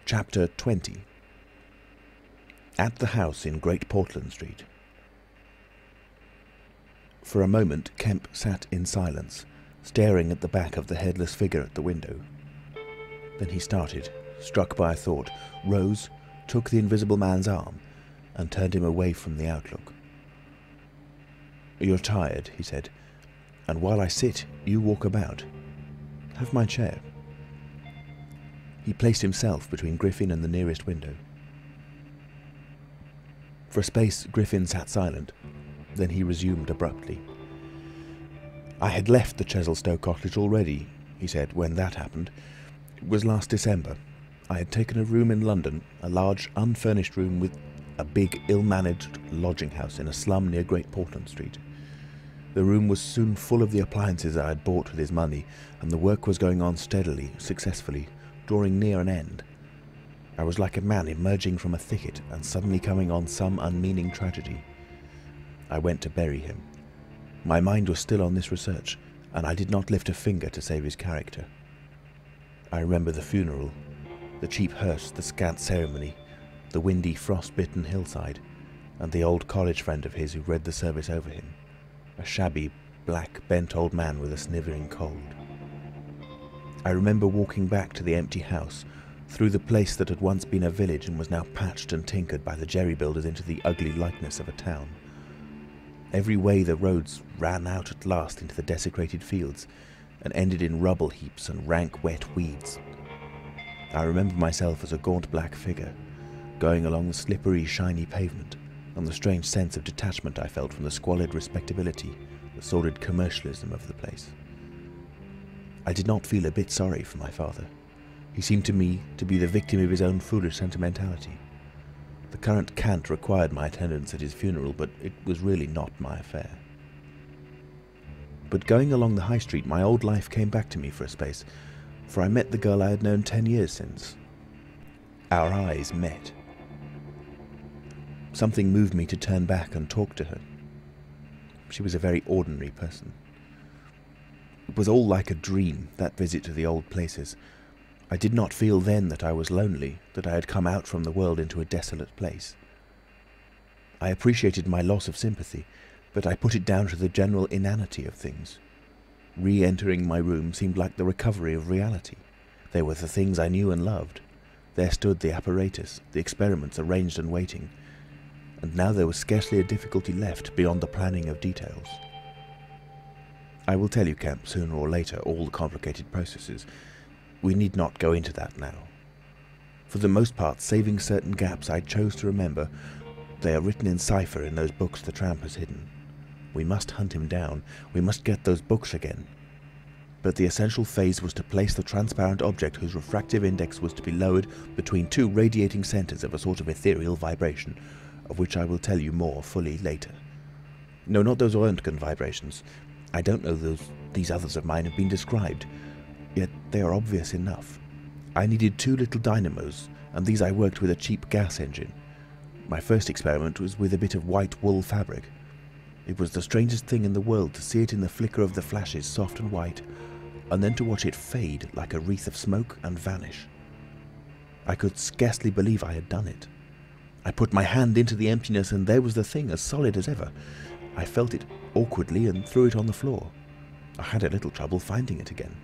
Chapter 20. At the house in Great Portland Street. For a moment Kemp sat in silence, staring at the back of the headless figure at the window. Then he started, struck by a thought, rose, took the invisible man's arm, and turned him away from the outlook. "You're tired," he said, "and while I sit, you walk about. Have my chair." He placed himself between Griffin and the nearest window. For a space Griffin sat silent, then he resumed abruptly. "I had left the Chesilstowe cottage already," he said, "when that happened. It was last December. I had taken a room in London, a large unfurnished room with a big ill-managed lodging-house in a slum near Great Portland Street. The room was soon full of the appliances I had bought with his money, and the work was going on steadily, successfully, drawing near an end. I was like a man emerging from a thicket and suddenly coming on some unmeaning tragedy. I went to bury him. My mind was still on this research, and I did not lift a finger to save his character. I remember the funeral, the cheap hearse, the scant ceremony, the windy, frost-bitten hillside, and the old college friend of his who read the service over him, a shabby, black, bent old man with a snivelling cold. I remember walking back to the empty house, through the place that had once been a village and was now patched and tinkered by the jerry builders into the ugly likeness of a town. Every way the roads ran out at last into the desecrated fields, and ended in rubble heaps and rank wet weeds. I remember myself as a gaunt black figure, going along the slippery, shiny pavement, and the strange sense of detachment I felt from the squalid respectability, the sordid commercialism of the place. I did not feel a bit sorry for my father. He seemed to me to be the victim of his own foolish sentimentality. The current cant required my attendance at his funeral, but it was really not my affair. But going along the high street, my old life came back to me for a space, for I met the girl I had known 10 years since. Our eyes met. Something moved me to turn back and talk to her. She was a very ordinary person. It was all like a dream, that visit to the old places. I did not feel then that I was lonely, that I had come out from the world into a desolate place. I appreciated my loss of sympathy, but I put it down to the general inanity of things. Re-entering my room seemed like the recovery of reality. There were the things I knew and loved. There stood the apparatus, the experiments arranged and waiting, and now there was scarcely a difficulty left beyond the planning of details. I will tell you, Kemp, sooner or later, all the complicated processes. We need not go into that now. For the most part, saving certain gaps I chose to remember, they are written in cipher in those books the tramp has hidden. We must hunt him down. We must get those books again. But the essential phase was to place the transparent object whose refractive index was to be lowered between two radiating centres of a sort of ethereal vibration, of which I will tell you more fully later. No, not those Röntgen vibrations. I don't know these others of mine have been described, yet they are obvious enough. I needed 2 little dynamos, and these I worked with a cheap gas engine. My first experiment was with a bit of white wool fabric. It was the strangest thing in the world to see it in the flicker of the flashes, soft and white, and then to watch it fade like a wreath of smoke and vanish. I could scarcely believe I had done it. I put my hand into the emptiness, and there was the thing, as solid as ever. I felt it awkwardly and threw it on the floor. I had a little trouble finding it again.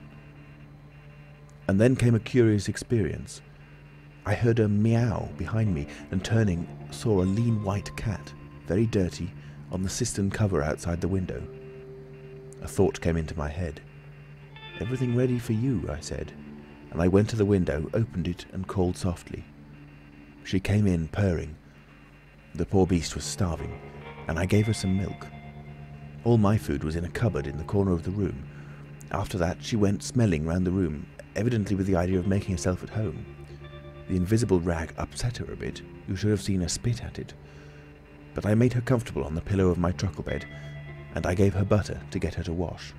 And then came a curious experience. I heard a meow behind me, and turning, saw a lean white cat, very dirty, on the cistern cover outside the window. A thought came into my head. "Everything ready for you," I said, and I went to the window, opened it, and called softly. She came in, purring. The poor beast was starving, and I gave her some milk. All my food was in a cupboard in the corner of the room. After that she went smelling round the room, evidently with the idea of making herself at home. The invisible rag upset her a bit. You should have seen her spit at it. But I made her comfortable on the pillow of my truckle bed, and I gave her butter to get her to wash.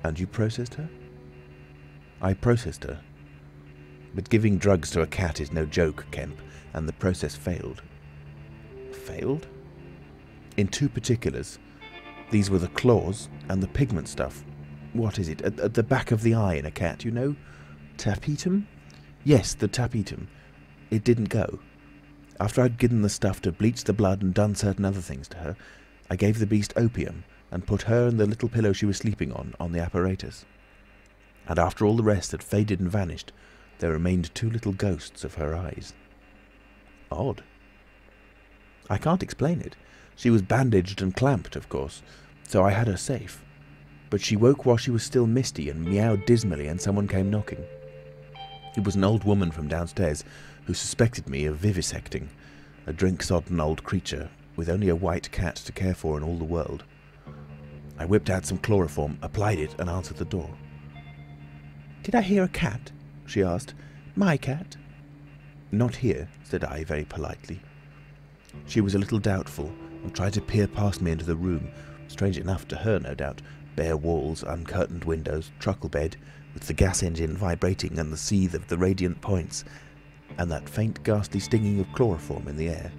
"And you processed her?" "I processed her. But giving drugs to a cat is no joke, Kemp, and the process failed." "Failed?" "In 2 particulars. These were the claws and the pigment stuff. What is it? At the back of the eye in a cat, you know? Tapetum? Yes, the tapetum. It didn't go. After I'd given the stuff to bleach the blood and done certain other things to her, I gave the beast opium and put her and the little pillow she was sleeping on the apparatus. And after all the rest had faded and vanished, there remained 2 little ghosts of her eyes. Odd. I can't explain it. She was bandaged and clamped, of course, so I had her safe. But she woke while she was still misty and meowed dismally, and someone came knocking. It was an old woman from downstairs who suspected me of vivisecting, a drink-sodden old creature with only a white cat to care for in all the world. I whipped out some chloroform, applied it, and answered the door. "Did I hear a cat?" she asked. "My cat?" "Not here," said I very politely. She was a little doubtful and tried to peer past me into the room, strange enough to her, no doubt. Bare walls, uncurtained windows, truckle bed, with the gas engine vibrating and the seethe of the radiant points, and that faint ghastly stinging of chloroform in the air.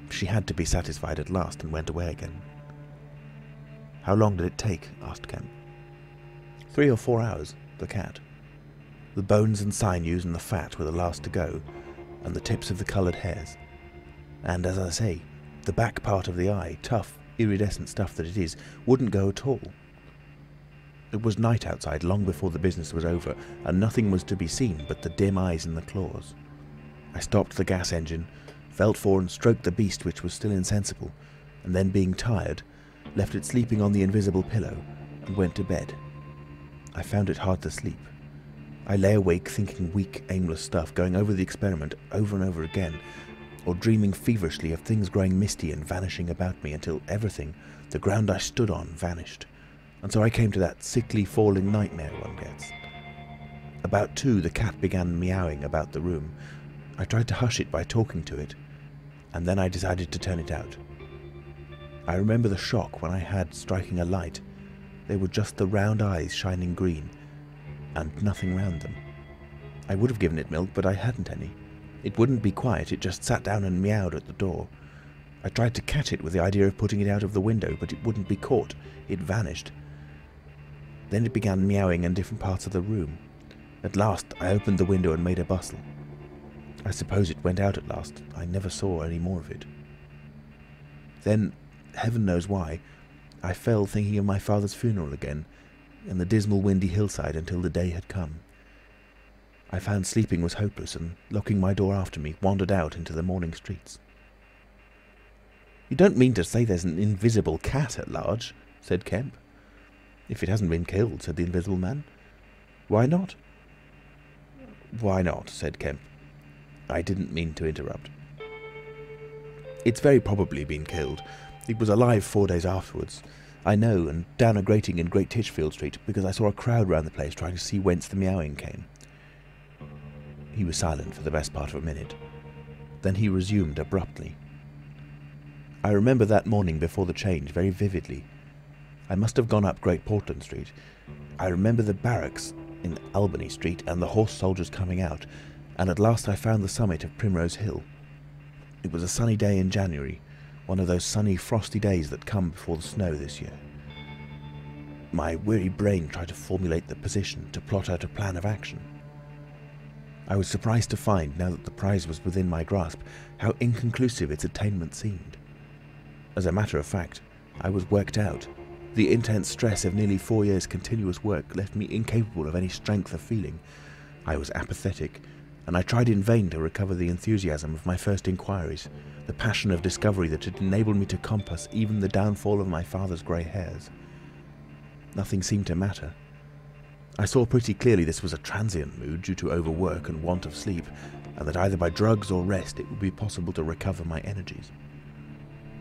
She had to be satisfied at last and went away again. "How long did it take?" asked Kemp. 3 or 4 hours, the cat. The bones and sinews and the fat were the last to go, and the tips of the coloured hairs. And, as I say, the back part of the eye, tough, iridescent stuff that it is, wouldn't go at all. It was night outside long before the business was over, and nothing was to be seen but the dim eyes and the claws. I stopped the gas engine, felt for and stroked the beast, which was still insensible, and then, being tired, left it sleeping on the invisible pillow, and went to bed. I found it hard to sleep. I lay awake thinking weak, aimless stuff, going over the experiment over and over again, or dreaming feverishly of things growing misty and vanishing about me until everything, the ground I stood on, vanished. And so I came to that sickly falling nightmare one gets. About 2, the cat began meowing about the room. I tried to hush it by talking to it, and then I decided to turn it out. I remember the shock when I had striking a light. They were just the round eyes shining green, and nothing round them. I would have given it milk, but I hadn't any. It wouldn't be quiet, it just sat down and meowed at the door. I tried to catch it with the idea of putting it out of the window, but it wouldn't be caught. It vanished. Then it began meowing in different parts of the room. At last I opened the window and made a bustle. I suppose it went out at last. I never saw any more of it. Then, heaven knows why, I fell thinking of my father's funeral again, and the dismal windy hillside until the day had come. I found sleeping was hopeless, and locking my door after me, wandered out into the morning streets. "You don't mean to say there's an invisible cat at large?" said Kemp. "If it hasn't been killed," said the Invisible Man. "Why not?" "Why not?" said Kemp. I didn't mean to interrupt. "It's very probably been killed. It was alive 4 days afterwards. I know, and down a grating in Great Titchfield Street, because I saw a crowd round the place trying to see whence the meowing came." He was silent for the best part of a minute. Then he resumed abruptly. "I remember that morning before the change very vividly. I must have gone up Great Portland Street. I remember the barracks in Albany Street and the horse soldiers coming out, and at last I found the summit of Primrose Hill. It was a sunny day in January, one of those sunny, frosty days that come before the snow this year. My weary brain tried to formulate the position, to plot out a plan of action. I was surprised to find, now that the prize was within my grasp, how inconclusive its attainment seemed. As a matter of fact, I was worked out. The intense stress of nearly 4 years' continuous work left me incapable of any strength of feeling. I was apathetic, and I tried in vain to recover the enthusiasm of my first inquiries, the passion of discovery that had enabled me to compass even the downfall of my father's grey hairs. Nothing seemed to matter. I saw pretty clearly this was a transient mood due to overwork and want of sleep, and that either by drugs or rest it would be possible to recover my energies.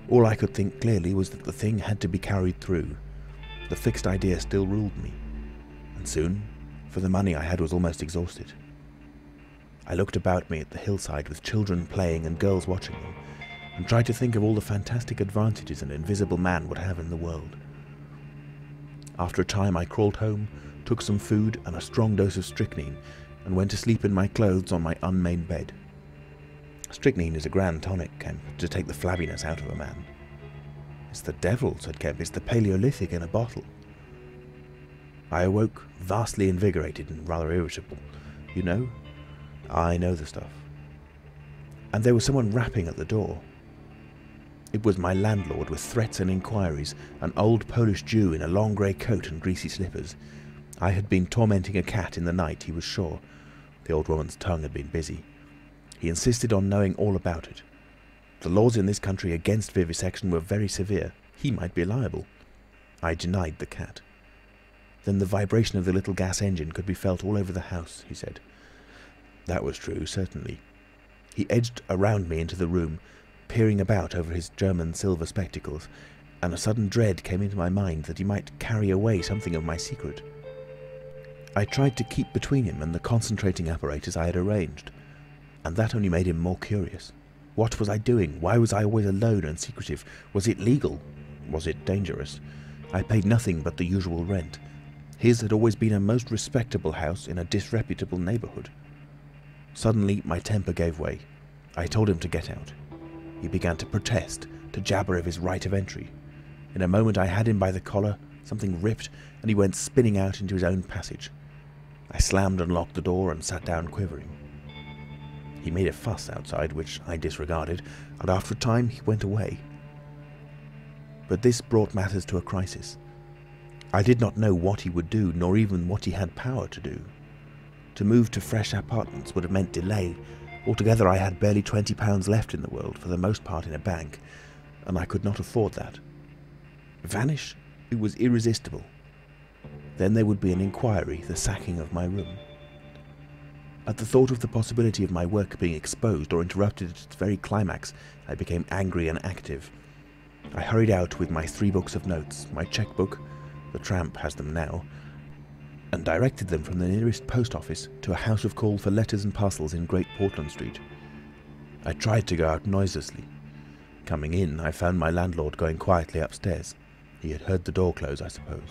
All I could think clearly was that the thing had to be carried through. The fixed idea still ruled me, and soon, for the money I had was almost exhausted. I looked about me at the hillside with children playing and girls watching them, and tried to think of all the fantastic advantages an invisible man would have in the world. After a time I crawled home, took some food and a strong dose of strychnine, and went to sleep in my clothes on my unmade bed. Strychnine is a grand tonic, Kemp, to take the flabbiness out of a man. "It's the devil," said Kemp. "It's the Paleolithic in a bottle." I awoke vastly invigorated and rather irritable. You know, I know the stuff. And there was someone rapping at the door. It was my landlord, with threats and inquiries, an old Polish Jew in a long grey coat and greasy slippers. I had been tormenting a cat in the night, he was sure. The old woman's tongue had been busy. He insisted on knowing all about it. The laws in this country against vivisection were very severe. He might be liable. I denied the cat. Then the vibration of the little gas engine could be felt all over the house, he said. That was true, certainly. He edged around me into the room, peering about over his German silver spectacles, and a sudden dread came into my mind that he might carry away something of my secret. I tried to keep between him and the concentrating apparatus I had arranged, and that only made him more curious. What was I doing? Why was I always alone and secretive? Was it legal? Was it dangerous? I paid nothing but the usual rent. His had always been a most respectable house in a disreputable neighbourhood. Suddenly my temper gave way. I told him to get out. He began to protest, to jabber of his right of entry. In a moment I had him by the collar, something ripped, and he went spinning out into his own passage. I slammed and locked the door and sat down quivering. He made a fuss outside, which I disregarded, and after a time he went away. But this brought matters to a crisis. I did not know what he would do, nor even what he had power to do. To move to fresh apartments would have meant delay. Altogether I had barely £20 left in the world, for the most part in a bank, and I could not afford that. Vanish? It was irresistible. Then there would be an inquiry, the sacking of my room. At the thought of the possibility of my work being exposed or interrupted at its very climax, I became angry and active. I hurried out with my 3 books of notes, my cheque-book, the tramp has them now, and directed them from the nearest post office to a house of call for letters and parcels in Great Portland Street. I tried to go out noiselessly. Coming in, I found my landlord going quietly upstairs. He had heard the door close, I suppose.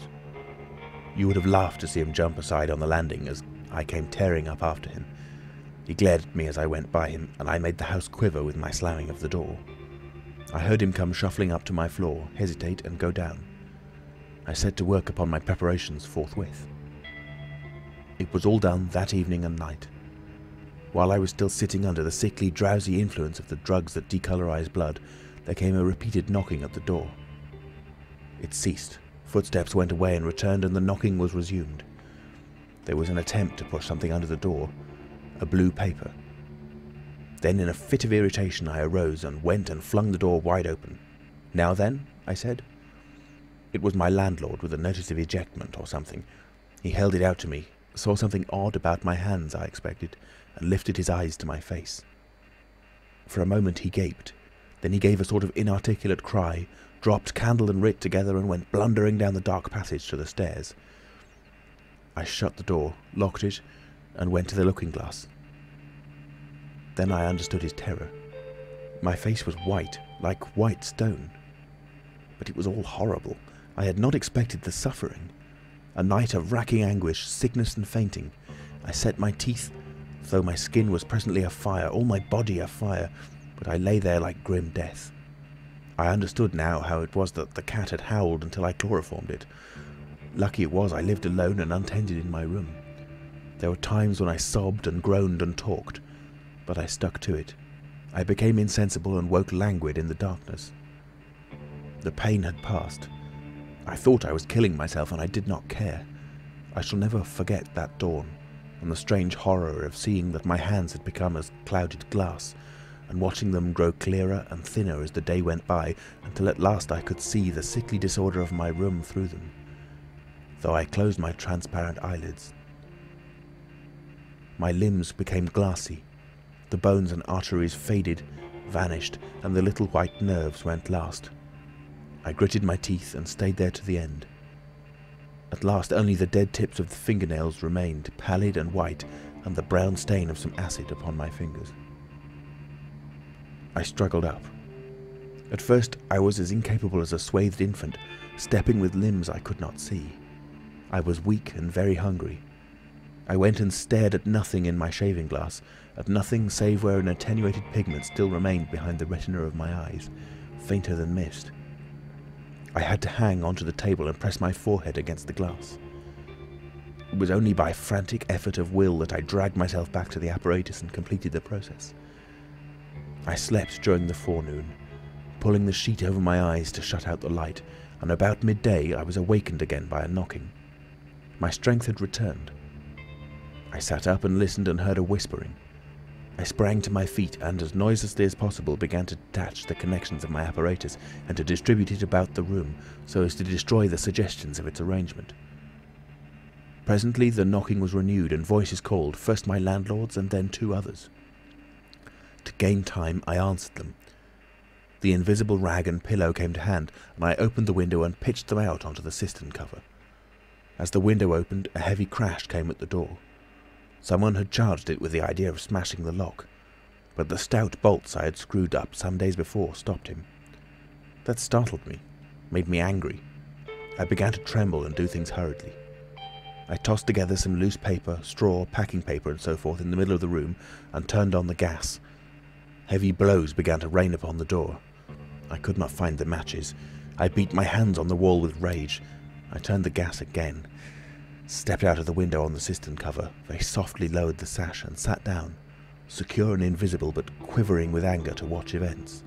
You would have laughed to see him jump aside on the landing as I came tearing up after him. He glared at me as I went by him, and I made the house quiver with my slamming of the door. I heard him come shuffling up to my floor, hesitate, and go down. I set to work upon my preparations forthwith. It was all done that evening and night. While I was still sitting under the sickly, drowsy influence of the drugs that decolorize blood, there came a repeated knocking at the door. It ceased. Footsteps went away and returned, and the knocking was resumed. There was an attempt to push something under the door, a blue paper. Then, in a fit of irritation, I arose and went and flung the door wide open. "Now then?" I said. It was my landlord with a notice of ejectment or something. He held it out to me, saw something odd about my hands, I expected, and lifted his eyes to my face. For a moment he gaped. Then he gave a sort of inarticulate cry, dropped candle and writ together, and went blundering down the dark passage to the stairs. I shut the door, locked it, and went to the looking-glass. Then I understood his terror. My face was white, like white stone. But it was all horrible. I had not expected the suffering. A night of racking anguish, sickness and fainting. I set my teeth, though my skin was presently afire, all my body afire, but I lay there like grim death. I understood now how it was that the cat had howled until I chloroformed it. Lucky it was I lived alone and untended in my room. There were times when I sobbed and groaned and talked, but I stuck to it. I became insensible and woke languid in the darkness. The pain had passed. I thought I was killing myself, and I did not care. I shall never forget that dawn, and the strange horror of seeing that my hands had become as clouded glass, and watching them grow clearer and thinner as the day went by, until at last I could see the sickly disorder of my room through them, though I closed my transparent eyelids. My limbs became glassy. The bones and arteries faded, vanished, and the little white nerves went last. I gritted my teeth and stayed there to the end. At last only the dead tips of the fingernails remained, pallid and white, and the brown stain of some acid upon my fingers. I struggled up. At first I was as incapable as a swathed infant, stepping with limbs I could not see. I was weak and very hungry. I went and stared at nothing in my shaving glass, at nothing save where an attenuated pigment still remained behind the retina of my eyes, fainter than mist. I had to hang onto the table and press my forehead against the glass. It was only by frantic effort of will that I dragged myself back to the apparatus and completed the process. I slept during the forenoon, pulling the sheet over my eyes to shut out the light, and about midday I was awakened again by a knocking. My strength had returned. I sat up and listened and heard a whispering. I sprang to my feet and, as noiselessly as possible, began to detach the connections of my apparatus and to distribute it about the room so as to destroy the suggestions of its arrangement. Presently the knocking was renewed and voices called, first my landlord's and then 2 others. To gain time, I answered them. The invisible rag and pillow came to hand, and I opened the window and pitched them out onto the cistern cover. As the window opened, a heavy crash came at the door. Someone had charged it with the idea of smashing the lock, but the stout bolts I had screwed up some days before stopped him. That startled me, made me angry. I began to tremble and do things hurriedly. I tossed together some loose paper, straw, packing paper and so forth in the middle of the room and turned on the gas. Heavy blows began to rain upon the door. I could not find the matches. I beat my hands on the wall with rage. I turned the gas again, stepped out of the window on the cistern cover, very softly lowered the sash and sat down, secure and invisible but quivering with anger to watch events.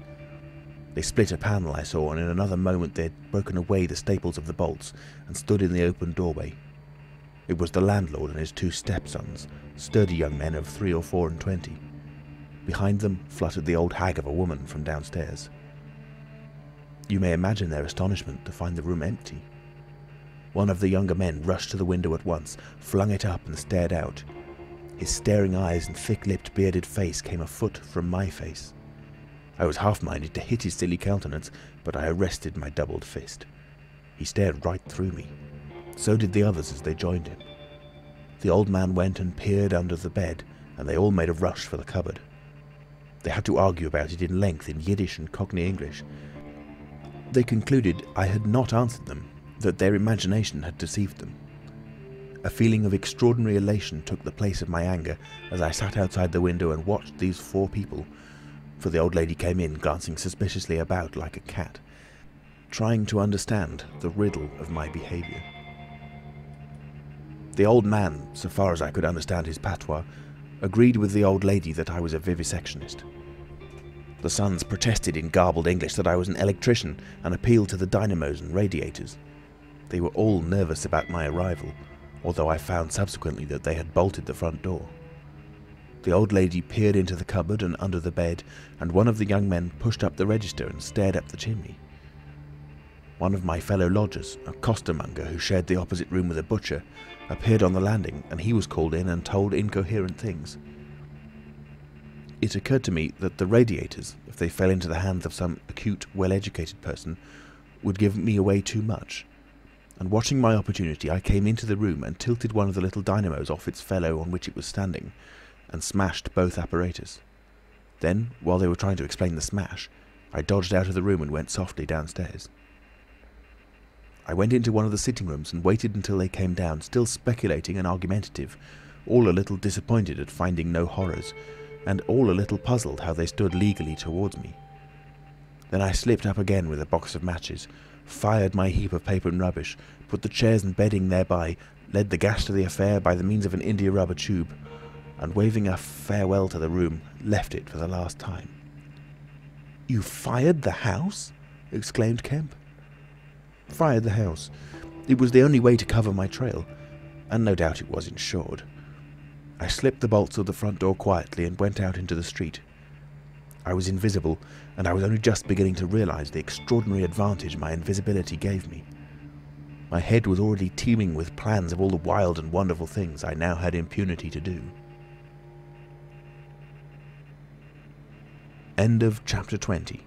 They split a panel I saw, and in another moment they had broken away the staples of the bolts and stood in the open doorway. It was the landlord and his 2 stepsons, sturdy young men of 3 or 4 and 20. Behind them fluttered the old hag of a woman from downstairs. You may imagine their astonishment to find the room empty. One of the younger men rushed to the window at once, flung it up and stared out. His staring eyes and thick-lipped bearded face came a foot from my face. I was half-minded to hit his silly countenance, but I arrested my doubled fist. He stared right through me. So did the others as they joined him. The old man went and peered under the bed, and they all made a rush for the cupboard. They had to argue about it in length in Yiddish and Cockney English. They concluded I had not answered them, that their imagination had deceived them. A feeling of extraordinary elation took the place of my anger as I sat outside the window and watched these 4 people, for the old lady came in, glancing suspiciously about like a cat, trying to understand the riddle of my behaviour. The old man, so far as I could understand his patois, agreed with the old lady that I was a vivisectionist. The sons protested in garbled English that I was an electrician and appealed to the dynamos and radiators. They were all nervous about my arrival, although I found subsequently that they had bolted the front door. The old lady peered into the cupboard and under the bed, and one of the young men pushed up the register and stared up the chimney. One of my fellow lodgers, a costermonger who shared the opposite room with a butcher, appeared on the landing, and he was called in and told incoherent things. It occurred to me that the radiators, if they fell into the hands of some acute, well-educated person, would give me away too much, and watching my opportunity I came into the room and tilted one of the little dynamos off its fellow on which it was standing, and smashed both apparatus. Then, while they were trying to explain the smash, I dodged out of the room and went softly downstairs. I went into one of the sitting rooms and waited until they came down, still speculating and argumentative, all a little disappointed at finding no horrors, and all a little puzzled how they stood legally towards me. Then I slipped up again with a box of matches, fired my heap of paper and rubbish, put the chairs and bedding thereby, led the gas to the affair by the means of an india-rubber tube, and waving a farewell to the room, left it for the last time. "You fired the house?" exclaimed Kemp. "Fired the house. It was the only way to cover my trail, and no doubt it was insured. I slipped the bolts of the front door quietly and went out into the street. I was invisible, and I was only just beginning to realize the extraordinary advantage my invisibility gave me. My head was already teeming with plans of all the wild and wonderful things I now had impunity to do. End of chapter 20.